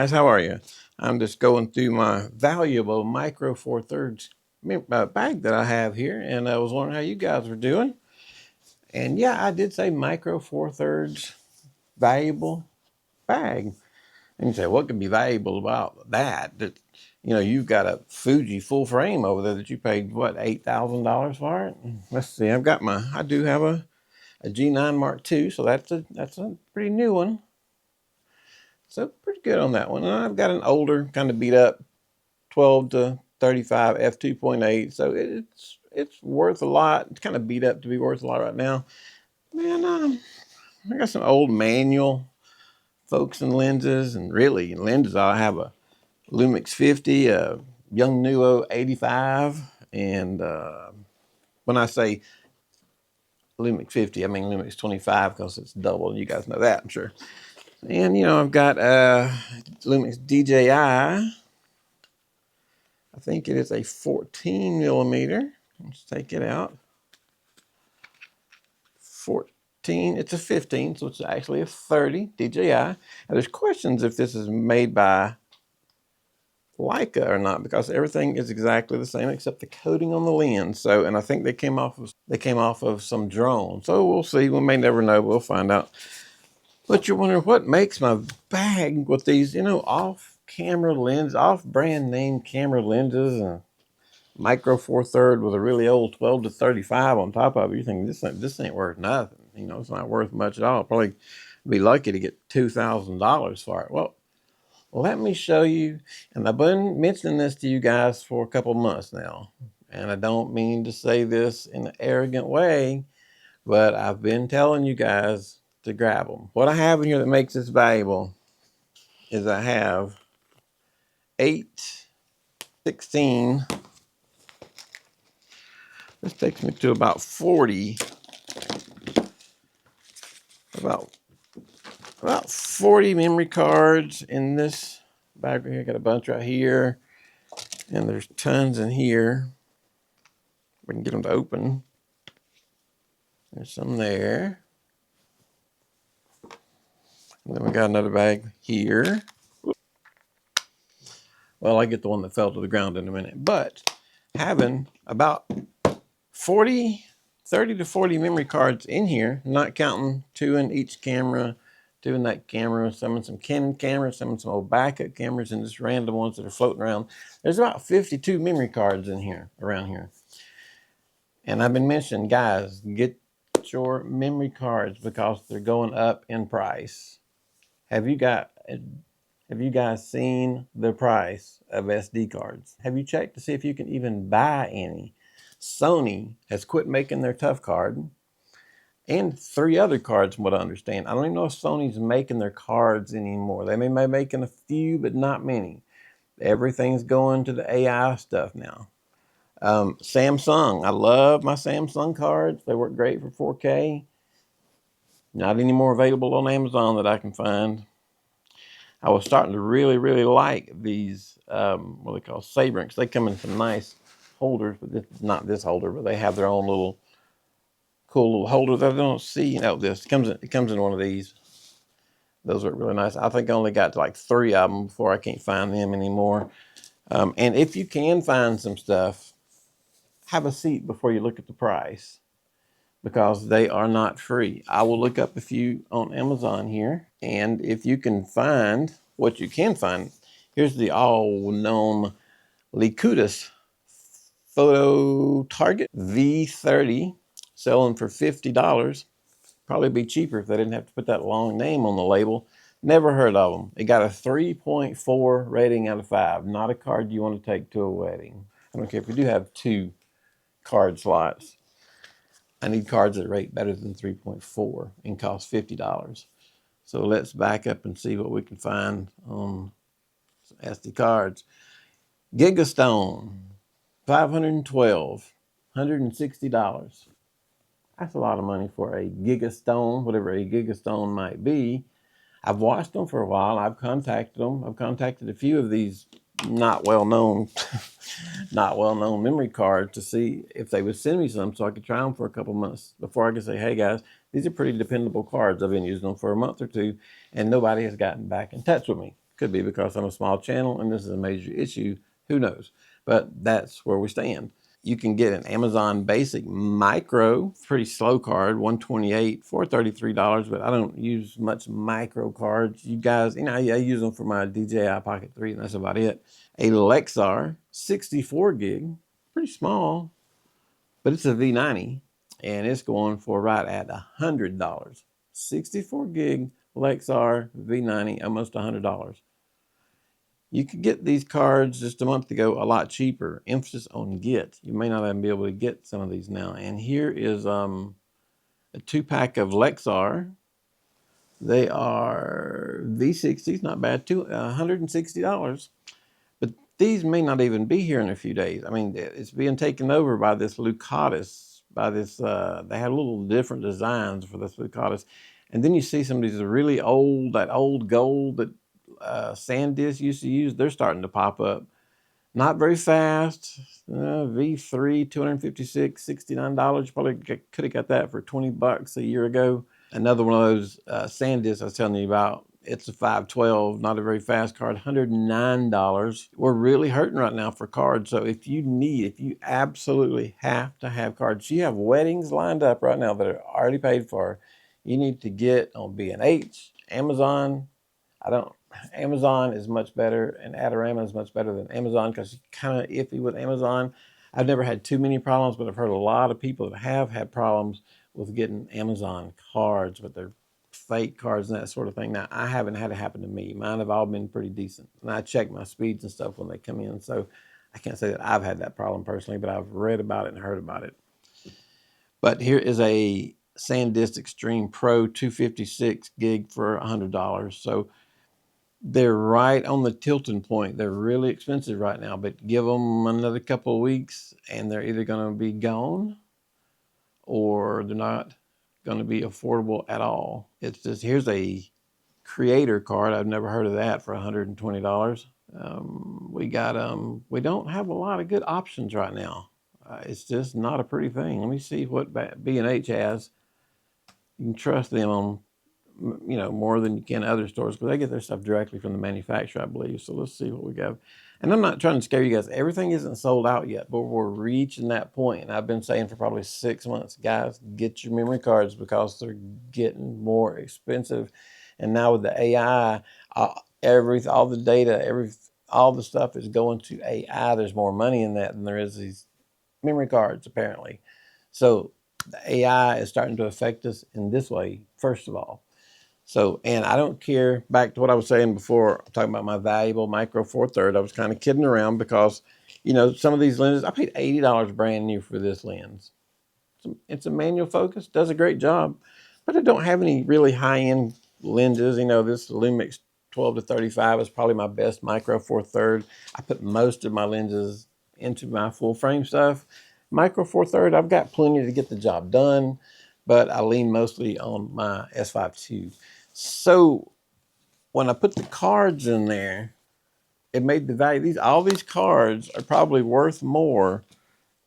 Guys, how are you? I'm just going through my valuable Micro Four Thirds bag that I have here, and I was wondering how you guys were doing. And yeah, I did say Micro Four Thirds valuable bag. And you say, what could be valuable about that? You've got a Fuji full frame over there that you paid what, $8,000 for it? Let's see. I do have a G9 Mark II, so that's a pretty new one. So pretty good on that one. And I've got an older, kind of beat up 12 to 35 f2.8, so it's worth a lot. It's kind of beat up to be worth a lot right now. Man, I got some old manual focusing lenses, and really lenses. I have a Lumix 50, a Young Nuo 85, and when I say Lumix 50, I mean Lumix 25 because it's double. You guys know that, I'm sure. And I've got Lumix DJI. I think it is a 14 millimeter. Let's take it out. 14, it's a 15, so it's actually a 30 DJI. Now there's questions if this is made by Leica or not, because everything is exactly the same except the coating on the lens. So, and I think they came off of some drone. So we'll see. We may never know. We'll find out. But you're wondering what makes my bag with these, off-camera lens, off-brand name camera lenses, and Micro Four Third with a really old 12 to 35 on top of it. You think this ain't worth nothing. It's not worth much at all. Probably be lucky to get $2,000 for it. Well, let me show you. And I've been mentioning this to you guys for a couple months now. And I don't mean to say this in an arrogant way, but I've been telling you guys to grab them. What I have in here that makes this valuable is I have 8 16. This takes me to about 40. About 40 memory cards in this bag right here. Got a bunch right here, and there's tons in here. We can get them to open. There's some there. And then we got another bag here. Well, I get the one that fell to the ground in a minute. But having about 30 to 40 memory cards in here, not counting 2 in each camera, 2 in that camera, some in some Canon cameras, some in some old backup cameras, and just random ones that are floating around. There's about 52 memory cards in here, around here. And I've been mentioning, guys, get your memory cards because they're going up in price. Have you guys seen the price of SD cards? Have you checked to see if you can even buy any? Sony has quit making their tough card and 3 other cards from what I understand. I don't even know if Sony's making their cards anymore. They may be making a few, but not many. Everything's going to the AI stuff now. Samsung, I love my Samsung cards. They work great for 4K. Not anymore available on Amazon that I can find. I was starting to really, really like these, what they call Sabrinks. They come in some nice holders, but this is not this holder, but they have their own little cool little holders. I don't see, this. It comes in one of these. Those are really nice. I think I only got like 3 of them before I can't find them anymore. And if you can find some stuff, have a seat before you look at the price, because they are not free. I will look up a few on Amazon here, and if you can find what you can find, here's the all-known Lycudus Photo Target V30, selling for $50. Probably be cheaper if they didn't have to put that long name on the label. Never heard of them. It got a 3.4 rating out of 5. Not a card you want to take to a wedding. I don't care if you do have 2 card slots. I need cards that rate better than 3.4 and cost $50. So let's back up and see what we can find on SD cards. Gigastone, 512, $160. That's a lot of money for a Gigastone, whatever a Gigastone might be. I've watched them for a while. I've contacted them. I've contacted a few of these not well-known memory cards to see if they would send me some so I could try them for a couple months before I could say, hey guys, these are pretty dependable cards. I've been using them for a month or 2 and nobody has gotten back in touch with me. Could be because I'm a small channel and this is a major issue. Who knows? But that's where we stand. You can get an Amazon Basic Micro, pretty slow card, 128 for $33, but I don't use much micro cards. You guys, I use them for my DJI Pocket 3, and that's about it. A Lexar, 64 gig, pretty small, but it's a V90, and it's going for right at $100. 64 gig Lexar V90, almost $100. You could get these cards just a month ago a lot cheaper. Emphasis on get. You may not even be able to get some of these now. And here is a 2-pack of Lexar. They are V60s, not bad, $160. But these may not even be here in a few days. I mean, it's being taken over by this Lucatus, by this, they had little different designs for this Lucatus. And then you see some of these really old, that old gold that SanDisk used to use, they're starting to pop up. Not very fast. V3, 256, $69. Probably could have got that for $20 a year ago. Another one of those SanDisk I was telling you about. It's a 512, not a very fast card, $109. We're really hurting right now for cards. So if you absolutely have to have cards, you have weddings lined up right now that are already paid for, you need to get on B&H, Amazon. Amazon is much better, and Adorama is much better than Amazon because you're kind of iffy with Amazon. I've never had too many problems, but I've heard a lot of people that have had problems with getting Amazon cards, but they're fake cards and that sort of thing. Now, I haven't had it happen to me. Mine have all been pretty decent. And I check my speeds and stuff when they come in. So I can't say that I've had that problem personally, but I've read about it and heard about it. But here is a SanDisk Extreme Pro 256 gig for $100. So they're right on the tilting point. They're really expensive right now, but give them another couple of weeks and they're either going to be gone or they're not going to be affordable at all. It's just, here's a creator card. I've never heard of that for $120. We don't have a lot of good options right now. It's just not a pretty thing. Let me see what B&H has. You can trust them on more than you can other stores because they get their stuff directly from the manufacturer, I believe. So let's see what we got. And I'm not trying to scare you guys. Everything isn't sold out yet, but we're reaching that point. And I've been saying for probably 6 months, guys, get your memory cards because they're getting more expensive. And now with the AI, all the data, all the stuff is going to AI. There's more money in that than there is these memory cards, apparently. So the AI is starting to affect us in this way, first of all. So, and I don't care, back to what I was saying before, talking about my valuable Micro Four Third, I was kind of kidding around because, some of these lenses, I paid $80 brand new for this lens. It's a manual focus, does a great job, but I don't have any really high-end lenses. This Lumix 12 to 35 is probably my best Micro Four Third. I put most of my lenses into my full frame stuff. Micro Four Third, I've got plenty to get the job done, but I lean mostly on my S5 II. So when I put the cards in there, it made the value. All these cards are probably worth more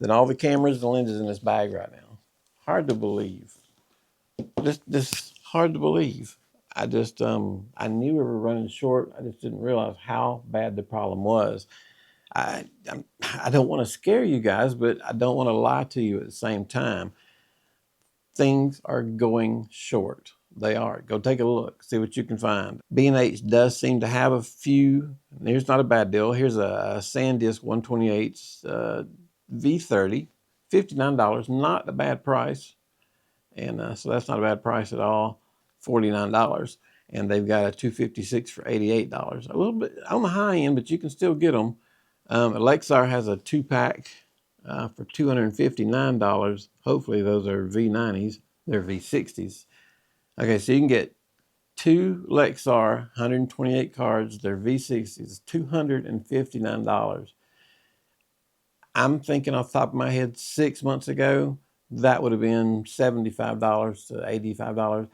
than all the cameras and lenses in this bag right now. Hard to believe. Just hard to believe. I knew we were running short. I just didn't realize how bad the problem was. I don't want to scare you guys, but I don't want to lie to you at the same time. Things are going short. They are. Go take a look, see what you can find. B&H does seem to have a few. Here's not a bad deal. Here's a SanDisk 128 V30, $59, not a bad price. And so that's not a bad price at all, $49. And they've got a 256 for $88. A little bit on the high end, but you can still get them. Lexar has a 2-pack for $259. Hopefully those are V90s. They're V60s. Okay, so you can get 2 Lexar 128 cards. They're V60s, $259. I'm thinking off the top of my head 6 months ago, that would have been $75 to $85.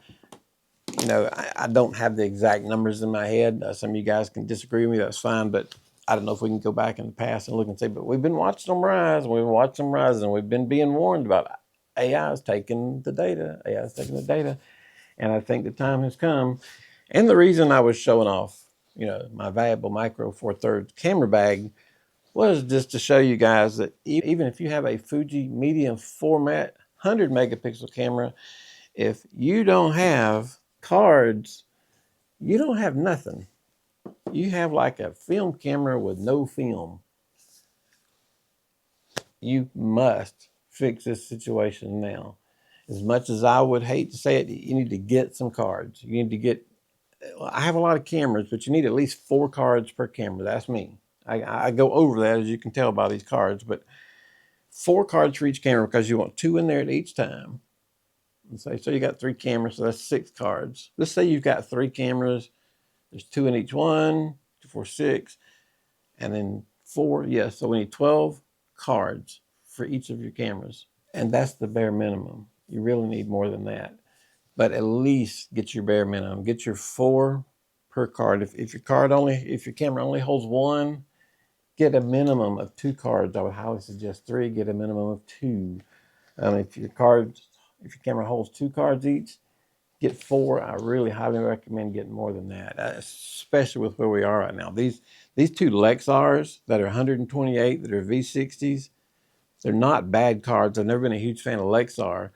I don't have the exact numbers in my head. Some of you guys can disagree with me. That's fine. But I don't know if we can go back in the past and look and say, but we've been watching them rise. And we've been watching them rise. And we've been being warned about AI is taking the data. AI is taking the data. And I think the time has come. And the reason I was showing off, my valuable micro four thirds camera bag was just to show you guys that even if you have a Fuji medium format 100 megapixel camera, if you don't have cards, you don't have nothing. You have like a film camera with no film. You must fix this situation now. As much as I would hate to say it, you need to get some cards. You need to get, I have a lot of cameras, but you need at least 4 cards per camera. That's me. I go over that, as you can tell by these cards, but 4 cards for each camera because you want 2 in there at each time. And so you got 3 cameras, so that's 6 cards. Let's say you've got 3 cameras. There's 2 in each one, 2, 4, 6, and then 4. Yes, so we need 12 cards for each of your cameras. And that's the bare minimum. You really need more than that. But at least get your bare minimum. Get your 4 per card. If your camera only holds 1, get a minimum of 2 cards. I would highly suggest 3. Get a minimum of 2. If your camera holds 2 cards each, get 4. I really highly recommend getting more than that, especially with where we are right now. These 2 Lexars that are 128, that are V60s, they're not bad cards. I've never been a huge fan of Lexar,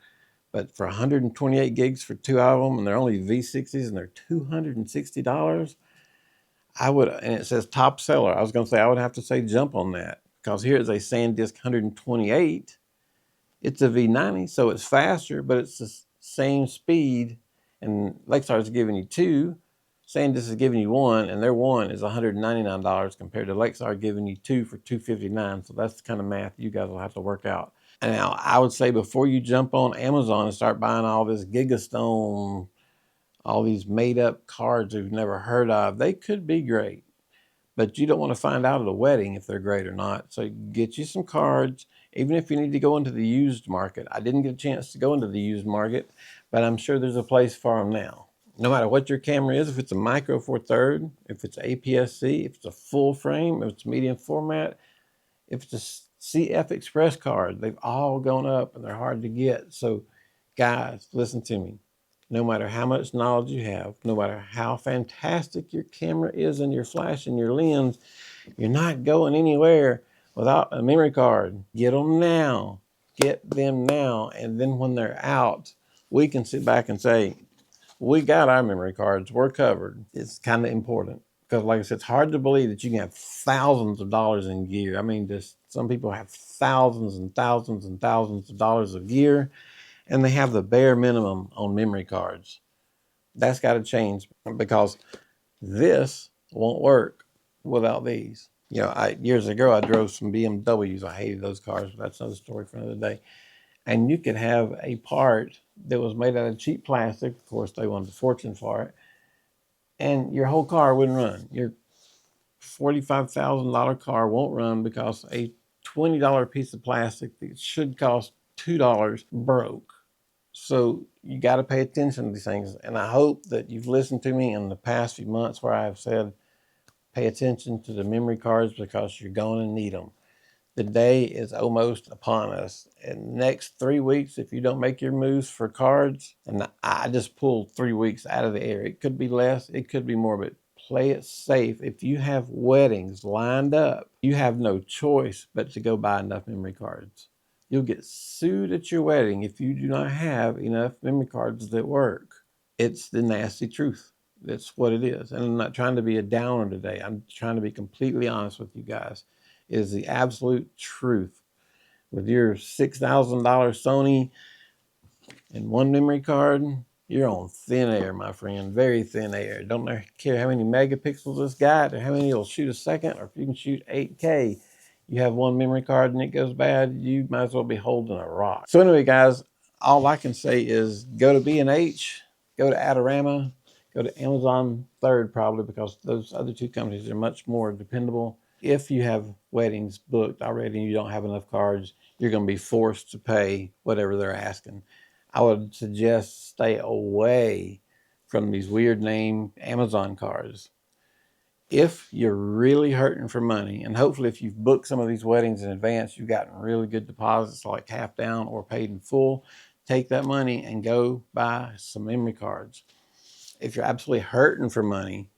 but for 128 gigs for 2 of them, and they're only V60s, and they're $260, and it says top seller. I was going to say, I would have to say jump on that, because here is a SanDisk 128. It's a V90, so it's faster, but it's the same speed. And Lexar is giving you 2. SanDisk is giving you 1, and their 1 is $199 compared to Lexar giving you 2 for $259. So that's the kind of math you guys will have to work out. And now I would say, before you jump on Amazon and start buying all this Gigastone, all these made up cards you've never heard of, they could be great, but you don't want to find out at a wedding if they're great or not. So get you some cards, even if you need to go into the used market. I didn't get a chance to go into the used market, but I'm sure there's a place for them now. No matter what your camera is, if it's a micro four third, if it's APS-C, if it's a full frame, if it's medium format, if it's a CFexpress card, they've all gone up and they're hard to get. So guys, listen to me. No matter how much knowledge you have, no matter how fantastic your camera is and your flash and your lens, you're not going anywhere without a memory card. Get them now. Get them now. And then when they're out, we can sit back and say, we got our memory cards. We're covered. It's kind of important, because, like I said, it's hard to believe that you can have thousands of dollars in gear. I mean, just some people have thousands and thousands and thousands of dollars of gear, and they have the bare minimum on memory cards. That's got to change, because this won't work without these. Years ago, I drove some BMWs. I hated those cars, but that's another story for another day. And you could have a part that was made out of cheap plastic. Of course, they wanted a fortune for it. And your whole car wouldn't run. Your $45,000 car won't run because a $20 piece of plastic that should cost $2 broke. So you got to pay attention to these things. And I hope that you've listened to me in the past few months where I have said, pay attention to the memory cards, because you're going to need them. The day is almost upon us. In the next 3 weeks, if you don't make your moves for cards, and I just pulled 3 weeks out of the air. It could be less, it could be more, but play it safe. If you have weddings lined up, you have no choice but to go buy enough memory cards. You'll get sued at your wedding if you do not have enough memory cards that work. It's the nasty truth. That's what it is. And I'm not trying to be a downer today. I'm trying to be completely honest with you guys. It is the absolute truth. With your $6,000 Sony and 1 memory card, you're on thin air, my friend. Very thin air. Don't care how many megapixels it's got, or how many it'll shoot a second, or if you can shoot 8K. You have 1 memory card and it goes bad, you might as well be holding a rock. So anyway, guys, all I can say is go to B&H, go to Adorama, go to Amazon third probably, because those other 2 companies are much more dependable. If you have weddings booked already and you don't have enough cards, you're going to be forced to pay whatever they're asking. I would suggest stay away from these weird name Amazon cards. If you're really hurting for money, and hopefully if you've booked some of these weddings in advance, you've gotten really good deposits, like half down or paid in full, take that money and go buy some memory cards. If you're absolutely hurting for money,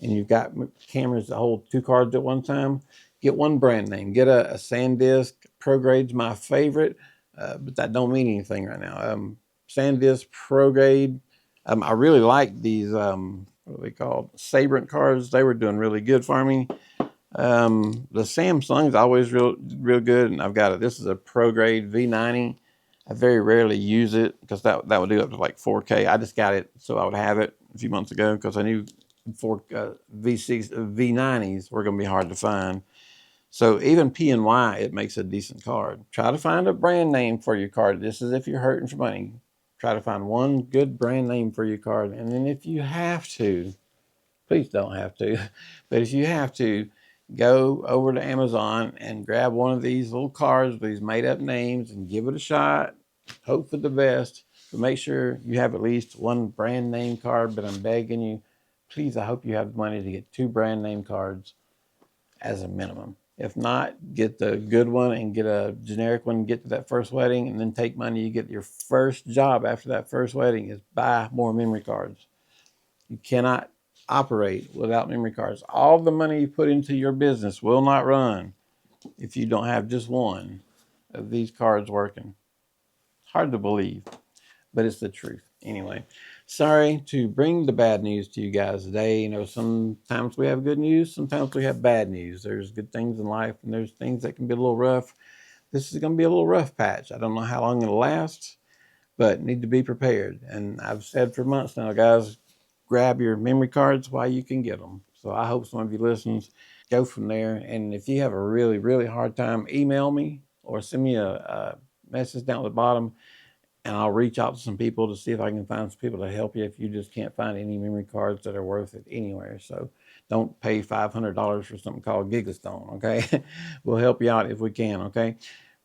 and you've got cameras that hold 2 cards at one time, get one brand name. Get a SanDisk. ProGrade's my favorite, but that don't mean anything right now. SanDisk, ProGrade. I really like these, what are they called? Sabrent cards. They were doing really good for me. The Samsung's always real good, and I've got it. This is a ProGrade V90. I very rarely use it because that would do up to like 4K. I just got it so I would have it a few months ago because I knew V90s were going to be hard to find. So even P&Y, it makes a decent card. Try to find a brand name for your card. This is if you're hurting for money. Try to find one good brand name for your card, and then if you have to, please don't have to, but if you have to, go over to Amazon and grab one of these little cards with these made up names and give it a shot. Hope for the best, but make sure you have at least one brand name card. But I'm begging you, please, I hope you have the money to get 2 brand name cards as a minimum. If not, get the good one and get a generic one and get to that first wedding, and then take money you get your first job after that first wedding is buy more memory cards. You cannot operate without memory cards. All the money you put into your business will not run if you don't have just one of these cards working. Hard to believe, but it's the truth. Anyway, sorry to bring the bad news to you guys today. You know, sometimes we have good news, sometimes we have bad news. There's good things in life, and there's things that can be a little rough. This is going to be a little rough patch. I don't know how long it'll last, but need to be prepared. And I've said for months now, guys, grab your memory cards while you can get them. So I hope some of you listeners go from there. And if you have a really, really hard time, email me or send me a message down at the bottom, and I'll reach out to some people to see if I can find some people to help you if you just can't find any memory cards that are worth it anywhere. So don't pay $500 for something called Gigastone, okay? We'll help you out if we can, okay?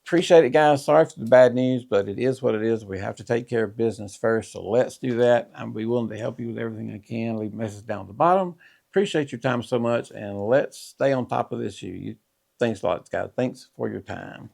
Appreciate it, guys. Sorry for the bad news, but it is what it is. We have to take care of business first, so let's do that. I'll be willing to help you with everything I can. Leave a message down at the bottom. Appreciate your time so much, and let's stay on top of this issue. Thanks a lot, guys. Thanks for your time.